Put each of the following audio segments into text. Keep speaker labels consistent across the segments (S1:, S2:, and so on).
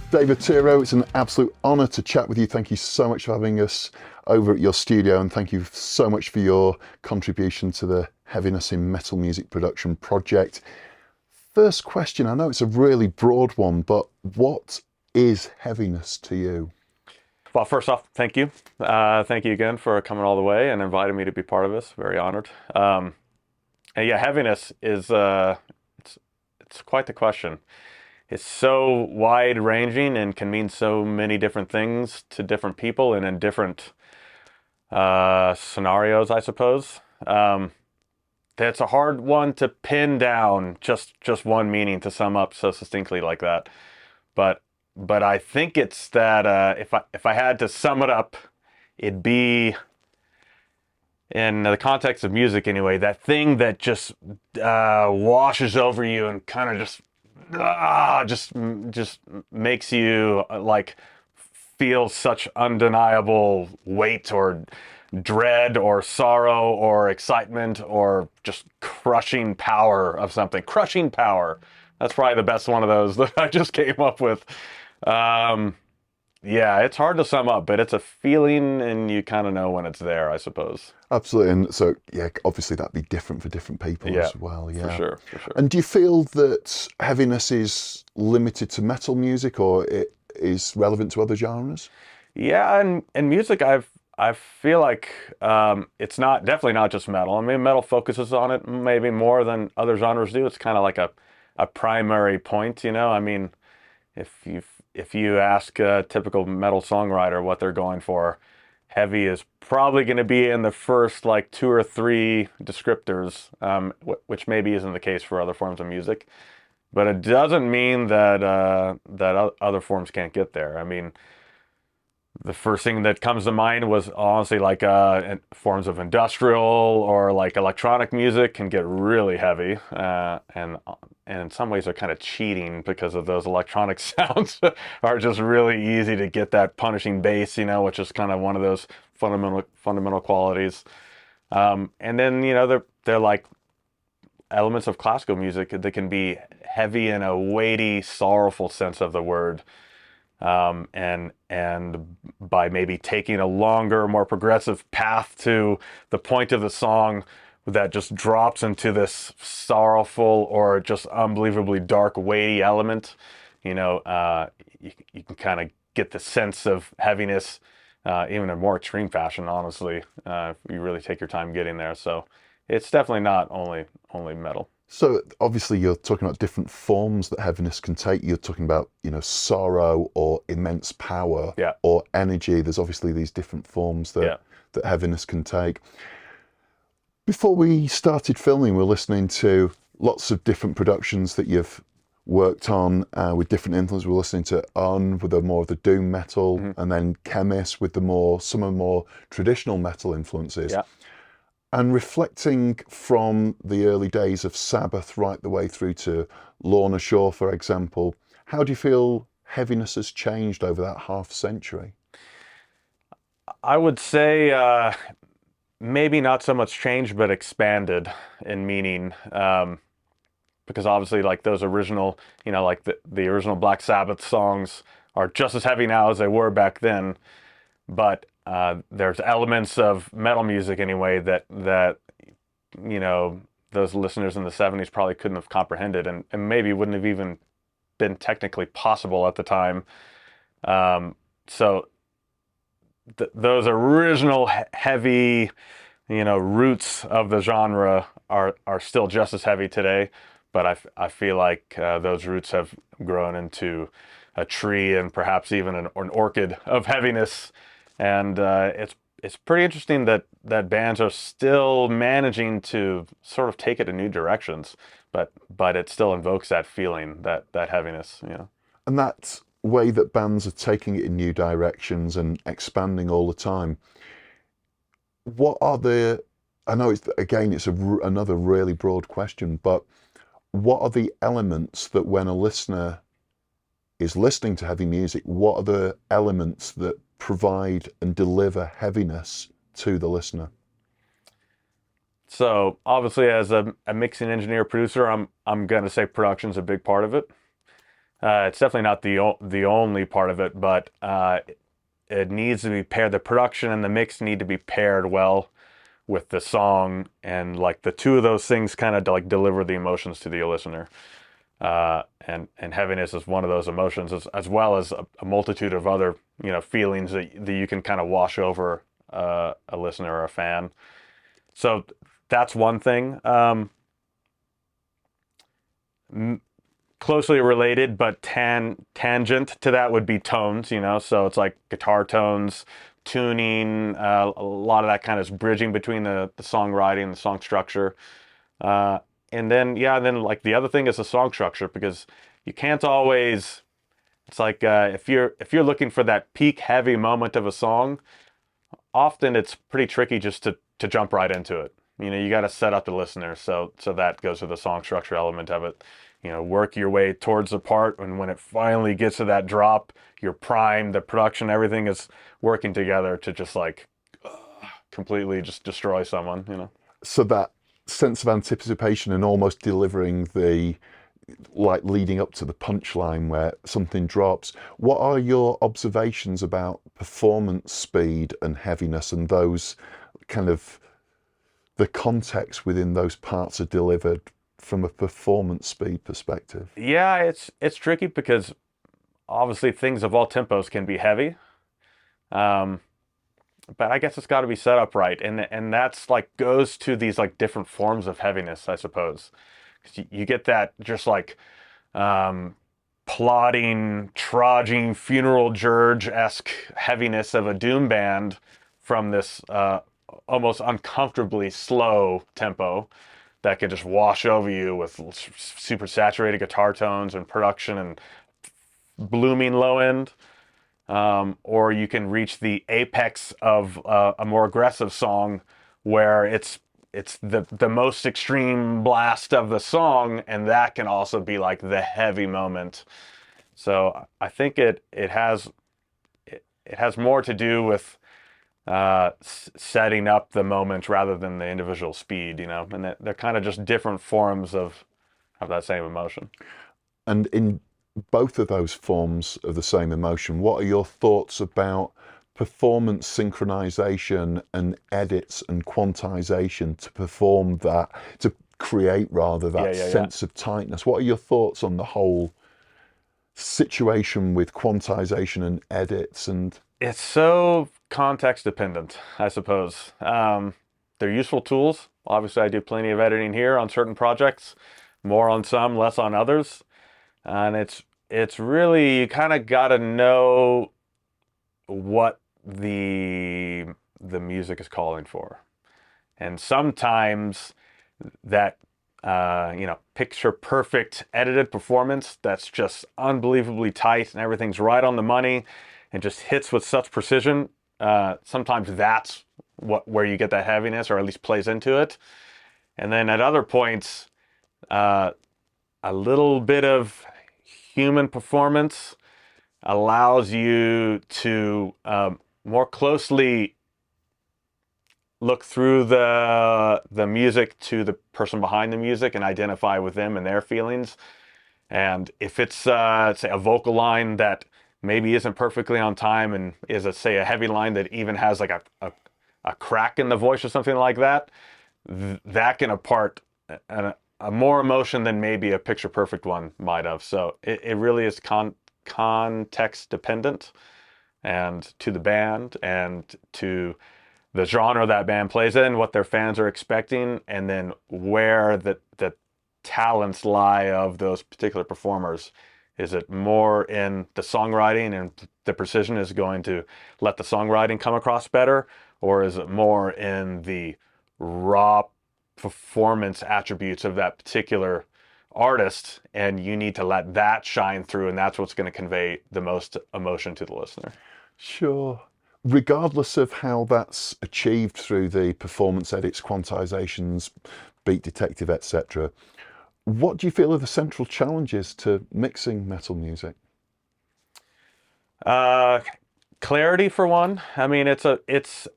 S1: David Otero, it's an absolute honour to chat with you. Thank you so much for having us over at your studio, and thank you so much for your contribution to the Heaviness in Metal Music Production project. First question, I know it's a really broad one, but what is heaviness to you?
S2: Well, first off, thank you. Thank you again for coming all the way and inviting me to be part of this. Very honored. And yeah, heaviness is it's quite the question. It's so wide-ranging and can mean so many different things to different people and in different scenarios, I suppose. That's a hard one to pin down, just one meaning to sum up so succinctly like that. But I think it's that if I had to sum it up, it'd be, in the context of music anyway, that thing that just washes over you and kind of just makes you like feel such undeniable weight or dread or sorrow or excitement or just crushing power of something. Crushing power. That's probably the best one of those that I just came up with. Yeah, it's hard to sum up, but it's a feeling and you kind of know when it's there, I suppose.
S1: Absolutely, and so yeah, obviously that'd be different for different people
S2: Yeah,
S1: as well. Yeah,
S2: for sure, for sure.
S1: And do you feel that heaviness is limited to metal music, or it is relevant to other genres?
S2: Yeah, and music, I feel like it's not definitely not just metal. I mean, metal focuses on it maybe more than other genres do. It's kind of like a primary point, you know. I mean, if you ask a typical metal songwriter what they're going for, heavy is probably going to be in the first like 2 or 3 descriptors, which maybe isn't the case for other forms of music. But it doesn't mean that other forms can't get there. I mean, the first thing that comes to mind was honestly like forms of industrial or like electronic music can get really heavy, and in some ways are kind of cheating because of those electronic sounds are just really easy to get that punishing bass, you know, which is kind of one of those fundamental qualities. And then, you know, they're like elements of classical music that can be heavy in a weighty, sorrowful sense of the word. And by maybe taking a longer, more progressive path to the point of the song that just drops into this sorrowful or just unbelievably dark, weighty element, you know, you can kind of get the sense of heaviness, even in a more extreme fashion, honestly, if you really take your time getting there. So it's definitely not only metal.
S1: So obviously you're talking about different forms that heaviness can take. You're talking about, you know, sorrow or immense power,
S2: Yeah.
S1: or energy. There's obviously these different forms that heaviness can take. Before we started filming, we were listening to lots of different productions that you've worked on with different influences. We're listening to with the more of the doom metal, and then Chemist with some of the more traditional metal influences.
S2: Yeah.
S1: And reflecting from the early days of Sabbath right the way through to Lorna Shore, for example, how do you feel heaviness has changed over that half century?
S2: I would say maybe not so much changed, but expanded in meaning. Because obviously, like those original, you know, like the original Black Sabbath songs are just as heavy now as they were back then. But there's elements of metal music anyway that you know, those listeners in the 70s probably couldn't have comprehended, and maybe wouldn't have even been technically possible at the time. So those original heavy, you know, roots of the genre are still just as heavy today, but I feel like those roots have grown into a tree and perhaps even an orchid of heaviness. And it's pretty interesting that bands are still managing to sort of take it in new directions, but it still invokes that feeling, that heaviness, you know.
S1: And that way that bands are taking it in new directions and expanding all the time, what are I know it's another really broad question, but what are the elements that when a listener is listening to heavy music, what are the elements that provide and deliver heaviness to the listener?
S2: So obviously, as a mixing engineer producer, I'm gonna say production's a big part of it. It's definitely not the only part of it, but it needs to be paired. The production and the mix need to be paired well with the song, and like the two of those things kind of like deliver the emotions to the listener. And heaviness is one of those emotions, as well as a multitude of other feelings that you can kind of wash over a listener or a fan. So that's one thing. Closely related, but tangent to that would be tones. So it's like guitar tones, tuning, a lot of that kind of bridging between the songwriting and the song structure. And then like the other thing is the song structure, because you can't always. It's like if you're looking for that peak heavy moment of a song, often it's pretty tricky just to jump right into it. You got to set up the listener, so that goes to the song structure element of it. Work your way towards the part, and when it finally gets to that drop, you're primed. The production, everything is working together to just like completely just destroy someone.
S1: So that sense of anticipation and almost delivering the like leading up to the punchline where something drops. What are your observations about performance speed and heaviness, and those kind of the context within those parts are delivered from a performance speed perspective?
S2: Yeah, it's tricky because obviously things of all tempos can be heavy. Um, but I guess it's got to be set up right, and that's like goes to these like different forms of heaviness, I suppose. 'Cause you get that just like um, plodding, trudging, funeral dirge-esque heaviness of a doom band from this almost uncomfortably slow tempo that can just wash over you with super saturated guitar tones and production and blooming low end. Or you can reach the apex of a more aggressive song where it's the most extreme blast of the song, and that can also be like the heavy moment. So I think it has more to do with setting up the moment rather than the individual speed, and they're kind of just different forms of that same emotion.
S1: And in both of those forms of the same emotion, what are your thoughts about performance synchronization and edits and quantization to perform that, to create rather
S2: Yeah,
S1: that
S2: yeah, yeah.
S1: sense of tightness? What are your thoughts on the whole situation with quantization and edits? And
S2: It's so context dependent, I suppose. They're useful tools. Obviously, I do plenty of editing here on certain projects, more on some, less on others. And it's really, you kind of got to know what the music is calling for. And sometimes that picture perfect edited performance that's just unbelievably tight and everything's right on the money and just hits with such precision. Sometimes that's where you get that heaviness, or at least plays into it. And then at other points, uh, a little bit of human performance allows you to more closely look through the music to the person behind the music and identify with them and their feelings. And if it's say a vocal line that maybe isn't perfectly on time and is say a heavy line that even has like a crack in the voice or something like that, that can impart a more emotion than maybe a picture perfect one might have. So it really is context dependent, and to the band and to the genre that band plays in, what their fans are expecting, and then where the talents lie of those particular performers. Is it more in the songwriting and the precision is going to let the songwriting come across better? Or is it more in the raw performance attributes of that particular artist, and you need to let that shine through, and that's what's going to convey the most emotion to the listener?
S1: sure, regardless of how that's achieved through the performance edits, quantizations, beat detective, etc., what do you feel are the central challenges to mixing metal music?
S2: Uh, Clarity for one. I mean, a it's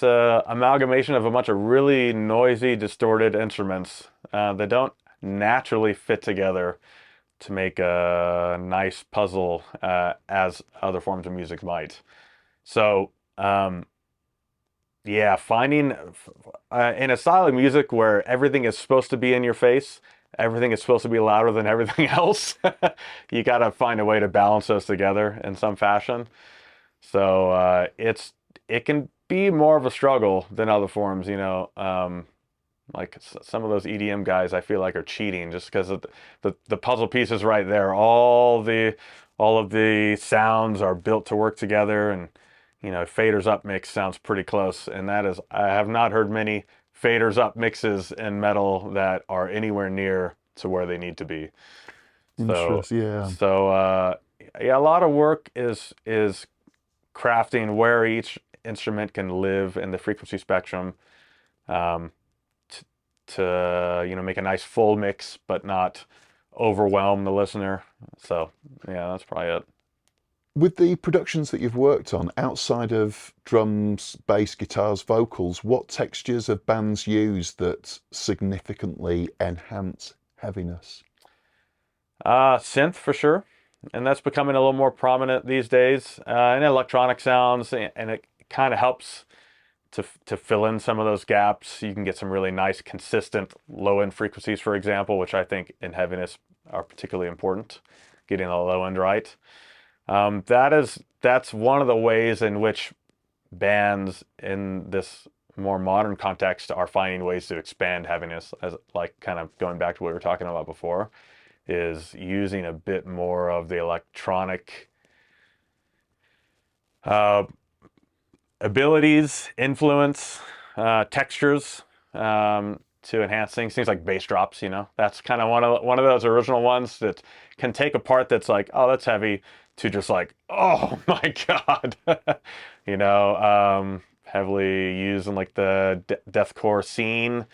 S2: a amalgamation of a bunch of really noisy, distorted instruments that don't naturally fit together to make a nice puzzle as other forms of music might. So yeah, finding in a style of music where everything is supposed to be in your face, everything is supposed to be louder than everything else, you got to find a way to balance those together in some fashion. So it can be more of a struggle than other forms, you know. Like some of those EDM guys, I feel like are cheating just because the puzzle piece is right there. All of the sounds are built to work together, and you know, faders up mix sounds pretty close. And that is, I have not heard many faders up mixes in metal that are anywhere near to where they need to be. So
S1: Interesting. Yeah.
S2: yeah, a lot of work is crafting where each instrument can live in the frequency spectrum. Um, to you know, make a nice full mix but not overwhelm the listener. So yeah, that's probably it.
S1: With the productions that you've worked on, outside of drums, bass, guitars, vocals, what textures have bands used that significantly enhance heaviness?
S2: Synth for sure, and that's becoming a little more prominent these days, and electronic sounds, and it kind of helps to fill in some of those gaps. You can get some really nice, consistent low end frequencies, for example, which I think in heaviness are particularly important. Getting the low end right. That's one of the ways in which bands in this more modern context are finding ways to expand heaviness, as like kind of going back to what we were talking about before, is using a bit more of the electronic abilities, influence, textures to enhance things. Things like bass drops, you know, that's kind of one of those original ones that can take a part that's like, oh, that's heavy, to just like, oh my God, you know, heavily used in like the deathcore scene.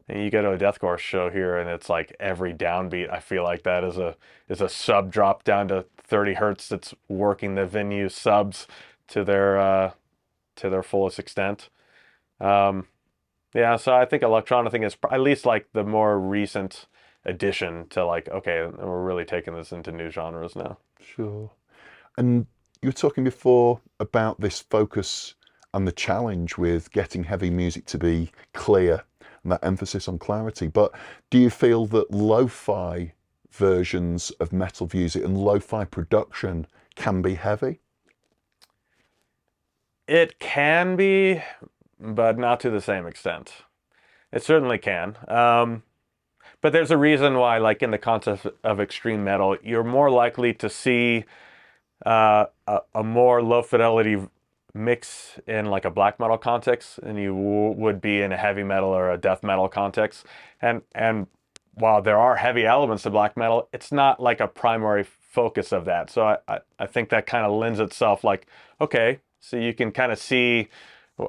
S2: And you go to a deathcore show here, and it's like every downbeat, I feel like that is a sub drop down to 30 hertz that's working the venue subs to their fullest extent. Yeah, so I think electronic thing is at least like the more recent addition to like, okay, we're really taking this into new genres now.
S1: Sure. And you were talking before about this focus and the challenge with getting heavy music to be clear and that emphasis on clarity. But do you feel that lo-fi versions of metal music and lo-fi production can be heavy?
S2: It can be, but not to the same extent. It certainly can. But there's a reason why, like in the concept of extreme metal, you're more likely to see a more low fidelity mix in like a black metal context than you would be in a heavy metal or a death metal context. And while there are heavy elements to black metal, it's not like a primary focus of that. So I think that kind of lends itself like, okay, so you can kind of see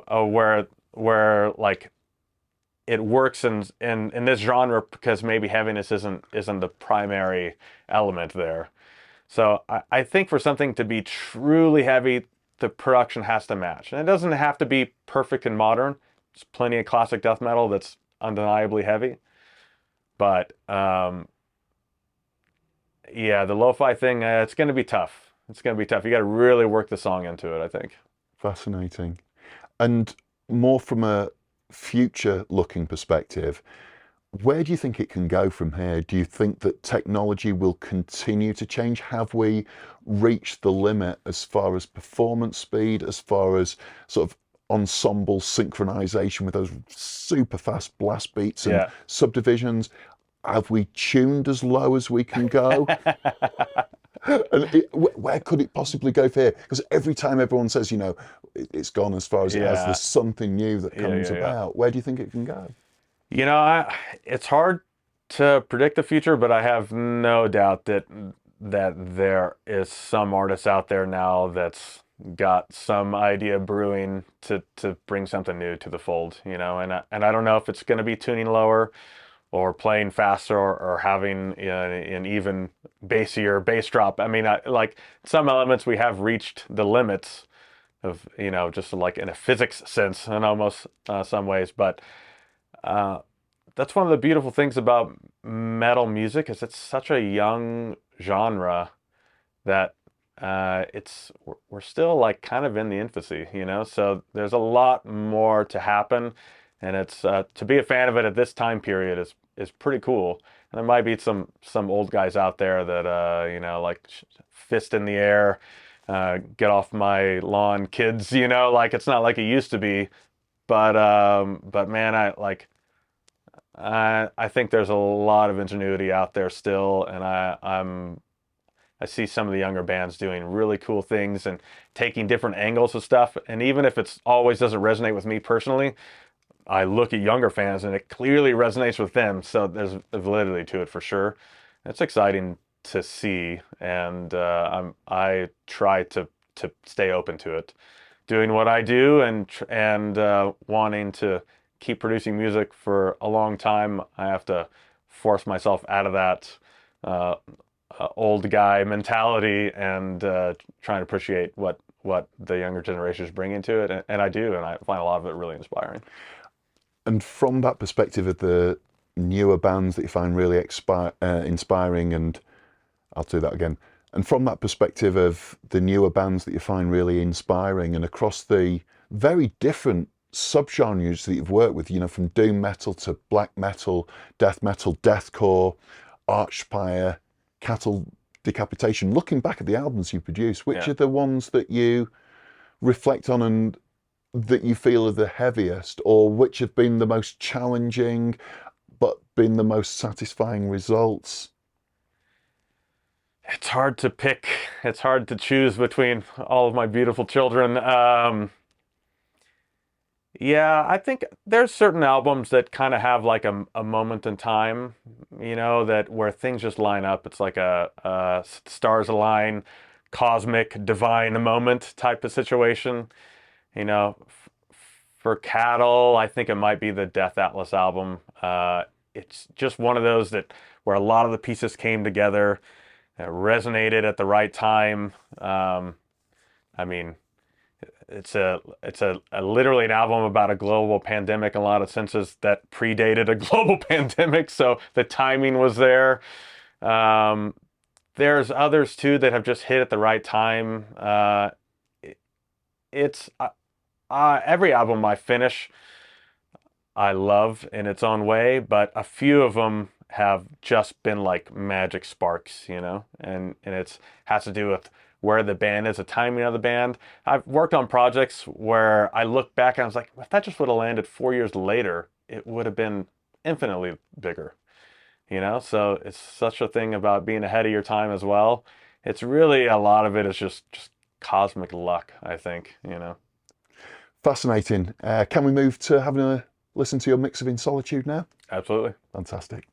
S2: where like it works in this genre because maybe heaviness isn't the primary element there. So I think for something to be truly heavy, the production has to match. And it doesn't have to be perfect and modern. There's plenty of classic death metal that's undeniably heavy. But yeah, the lo-fi thing, it's going to be tough. It's going to be tough. You got to really work the song into it, I think.
S1: Fascinating. And more from a future looking perspective, where do you think it can go from here? Do you think that technology will continue to change? Have we reached the limit as far as performance speed, as far as sort of ensemble synchronization with those super fast blast beats and
S2: Yeah.
S1: subdivisions? Have we tuned as low as we can go? And where could it possibly go from here? Because every time everyone says, you know, it's gone as far as it has,
S2: Yeah.
S1: there's something new that comes
S2: Yeah.
S1: about. Where do you think it can go?
S2: You know, it's hard to predict the future, but I have no doubt that there is some artist out there now that's got some idea brewing to bring something new to the fold, you know, and I don't know if it's going to be tuning lower or playing faster or having an even bassier bass drop. I mean, like some elements we have reached the limits of, you know, just like in a physics sense in almost some ways, but that's one of the beautiful things about metal music is it's such a young genre that we're still like kind of in the infancy, you know. So there's a lot more to happen, and it's to be a fan of it at this time period is pretty cool. And there might be some old guys out there that you know, like fist in the air, get off my lawn, kids, you know, like it's not like it used to be. But man, I think there's a lot of ingenuity out there still, and I see some of the younger bands doing really cool things and taking different angles of stuff. And even if it's always doesn't resonate with me personally, I look at younger fans and it clearly resonates with them. So there's a validity to it for sure. It's exciting to see, and I try to stay open to it, doing what I do and wanting to keep producing music for a long time. I have to force myself out of that uh, old guy mentality and try and appreciate what the younger generations bring into it, and I do, and I find a lot of it really inspiring.
S1: And from that perspective of the newer bands that you find really inspiring, and I'll do that again. And from that perspective of the newer bands that you find really inspiring, and across the very different subgenres that you've worked with, you know, from doom metal to black metal, deathcore, Archspire, Cattle Decapitation. Looking back at the albums you produced, which
S2: Yeah.
S1: are the ones that you reflect on and that you feel are the heaviest, or which have been the most challenging but been the most satisfying results?
S2: It's hard to pick. It's hard to choose between all of my beautiful children. Yeah, I think there's certain albums that kind of have like a moment in time, you know, that where things just line up. It's like a stars align, cosmic, divine moment type of situation. You know, for Cattle, I think it might be the Death Atlas album. It's just one of those that where a lot of the pieces came together, resonated at the right time. I mean, it's a literally an album about a global pandemic in a lot of senses that predated a global pandemic, so the timing was there. Um, there's others too that have just hit at the right time. It's every album I finish, I love in its own way, but a few of them have just been like magic sparks, you know, and it's has to do with where the band is, the timing of the band. I've worked on projects where I look back and I was like, if that just would have landed 4 years later, it would have been infinitely bigger, you know? So it's such a thing about being ahead of your time as well. It's really a lot of it is just cosmic luck, I think, you know.
S1: Fascinating. Can we move to having a listen to your mix of In Solitude now?
S2: Absolutely.
S1: Fantastic.